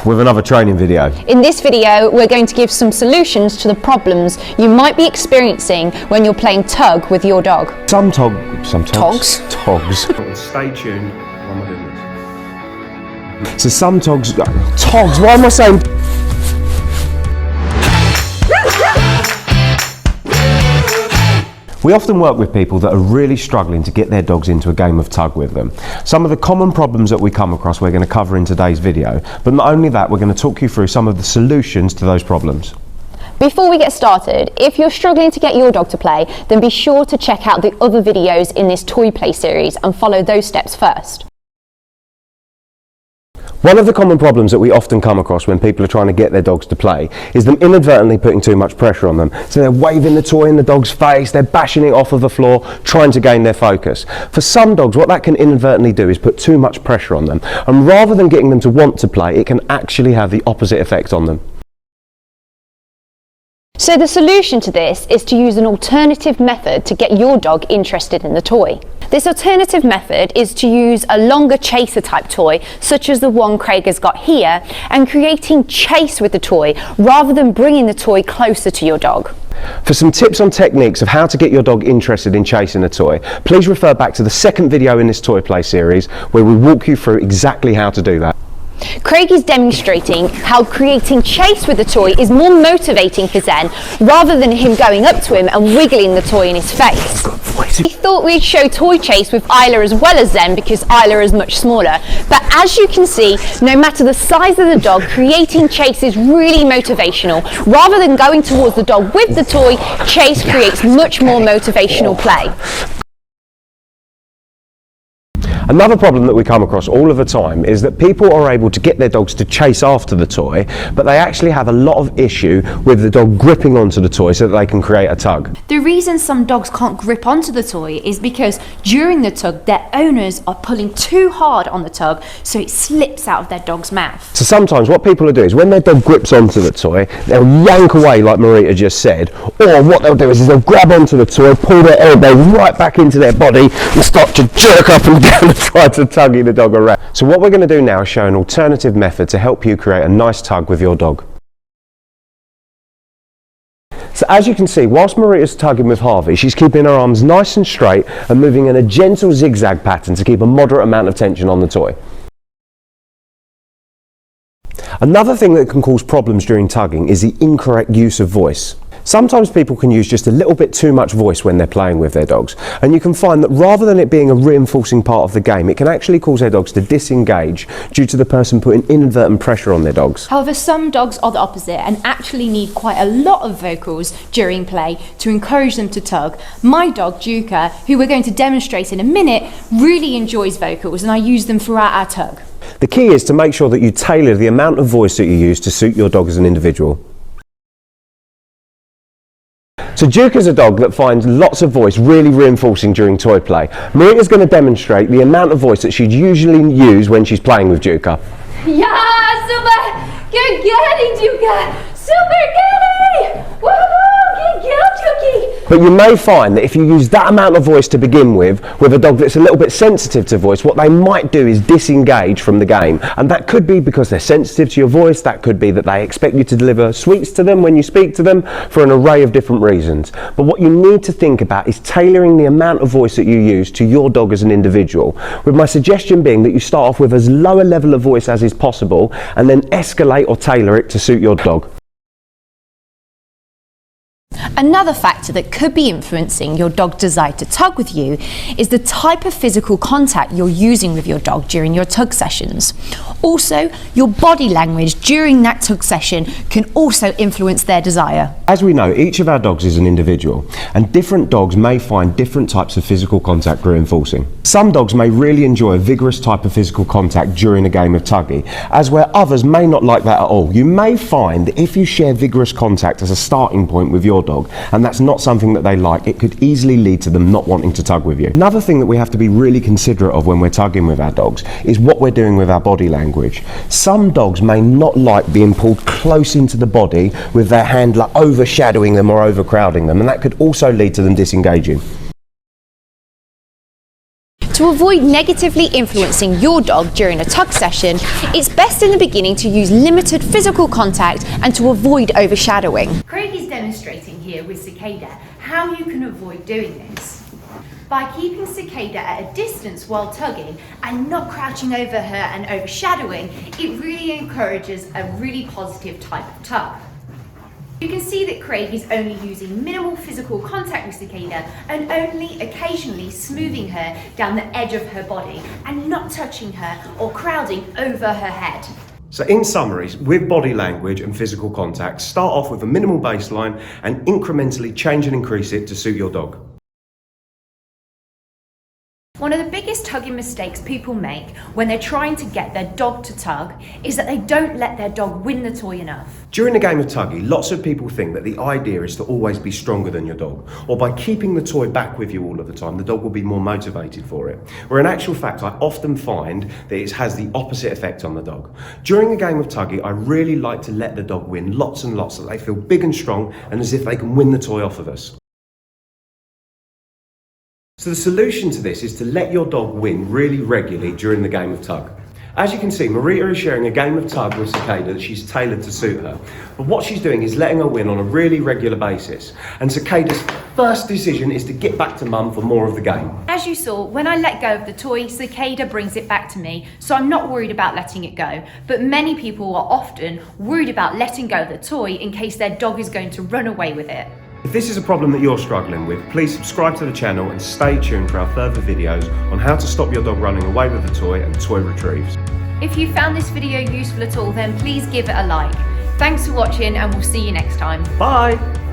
with another training video. In this video, we're going to give some solutions to the problems you might be experiencing when you're playing tug with your dog. Some togs. Stay tuned. Oh my goodness. So some togs, why am I saying? We often work with people that are really struggling to get their dogs into a game of tug with them. Some of the common problems that we come across we're going to cover in today's video, but not only that, we're going to talk you through some of the solutions to those problems. Before we get started, if you're struggling to get your dog to play, then be sure to check out the other videos in this toy play series and follow those steps first. One of the common problems that we often come across when people are trying to get their dogs to play is them inadvertently putting too much pressure on them. So they're waving the toy in the dog's face, they're bashing it off of the floor, trying to gain their focus. For some dogs, what that can inadvertently do is put too much pressure on them. And rather than getting them to want to play, it can actually have the opposite effect on them. So the solution to this is to use an alternative method to get your dog interested in the toy. This alternative method is to use a longer chaser type toy, such as the one Craig has got here, and creating chase with the toy rather than bringing the toy closer to your dog. For some tips on techniques of how to get your dog interested in chasing a toy, please refer back to the second video in this toy play series where we walk you through exactly how to do that. Craig is demonstrating how creating chase with the toy is more motivating for Zen rather than him going up to him and wiggling the toy in his face. We thought we'd show toy chase with Isla as well as Zen because Isla is much smaller, but as you can see, no matter the size of the dog, creating chase is really motivational. Rather than going towards the dog with the toy, chase creates much more motivational play. Another problem that we come across all of the time is that people are able to get their dogs to chase after the toy, but they actually have a lot of issue with the dog gripping onto the toy so that they can create a tug. The reason some dogs can't grip onto the toy is because during the tug, their owners are pulling too hard on the tug, so it slips out of their dog's mouth. So sometimes what people will do is when their dog grips onto the toy, they'll yank away like Marita just said, or what they'll do is they'll grab onto the toy, pull their elbow right back into their body and start to jerk up and down try to tuggy the dog around. So what we're going to do now is show an alternative method to help you create a nice tug with your dog. So as you can see, whilst Marita's tugging with Harvey, she's keeping her arms nice and straight and moving in a gentle zigzag pattern to keep a moderate amount of tension on the toy. Another thing that can cause problems during tugging is the incorrect use of voice. Sometimes people can use just a little bit too much voice when they're playing with their dogs, and you can find that rather than it being a reinforcing part of the game, it can actually cause their dogs to disengage due to the person putting inadvertent pressure on their dogs. However, some dogs are the opposite and actually need quite a lot of vocals during play to encourage them to tug. My dog, Juka, who we're going to demonstrate in a minute, really enjoys vocals, and I use them throughout our tug. The key is to make sure that you tailor the amount of voice that you use to suit your dog as an individual. So Duke is a dog that finds lots of voice really reinforcing during toy play. Marita's going to demonstrate the amount of voice that she'd usually use when she's playing with Duka. Yeah, super! Good getting, Duka! Super getting! Woohoo! Good Duki! But you may find that if you use that amount of voice to begin with a dog that's a little bit sensitive to voice, what they might do is disengage from the game. And that could be because they're sensitive to your voice, that could be that they expect you to deliver sweets to them when you speak to them, for an array of different reasons. But what you need to think about is tailoring the amount of voice that you use to your dog as an individual, with my suggestion being that you start off with as low a level of voice as is possible and then escalate or tailor it to suit your dog. Another factor that could be influencing your dog's desire to tug with you is the type of physical contact you're using with your dog during your tug sessions. Also, your body language during that tug session can also influence their desire. As we know, each of our dogs is an individual, and different dogs may find different types of physical contact reinforcing. Some dogs may really enjoy a vigorous type of physical contact during a game of tuggy, as where others may not like that at all. You may find that if you share vigorous contact as a starting point with your dog, and that's not something that they like, it could easily lead to them not wanting to tug with you. Another thing that we have to be really considerate of when we're tugging with our dogs is what we're doing with our body language. Some dogs may not like being pulled close into the body with their handler overshadowing them or overcrowding them, and that could also lead to them disengaging. To avoid negatively influencing your dog during a tug session, it's best in the beginning to use limited physical contact and to avoid overshadowing. Craig is demonstrating here with Cicada how you can avoid doing this. By keeping Cicada at a distance while tugging and not crouching over her and overshadowing, it really encourages a really positive type of tug. You can see that Craig is only using minimal physical contact with Cicada and only occasionally smoothing her down the edge of her body and not touching her or crowding over her head. So in summary, with body language and physical contact, start off with a minimal baseline and incrementally change and increase it to suit your dog. One of the biggest tugging mistakes people make when they're trying to get their dog to tug is that they don't let their dog win the toy enough. During a game of tuggy, lots of people think that the idea is to always be stronger than your dog, or by keeping the toy back with you all of the time, the dog will be more motivated for it. Where in actual fact, I often find that it has the opposite effect on the dog. During a game of tuggy, I really like to let the dog win lots and lots, so they feel big and strong and as if they can win the toy off of us. So the solution to this is to let your dog win really regularly during the game of tug. As you can see, Marita is sharing a game of tug with Cicada that she's tailored to suit her. But what she's doing is letting her win on a really regular basis. And Cicada's first decision is to get back to mum for more of the game. As you saw, when I let go of the toy, Cicada brings it back to me, so I'm not worried about letting it go. But many people are often worried about letting go of the toy in case their dog is going to run away with it. If this is a problem that you're struggling with, please subscribe to the channel and stay tuned for our further videos on how to stop your dog running away with the toy and toy retrieves. If you found this video useful at all, then please give it a like. Thanks for watching and we'll see you next time. Bye!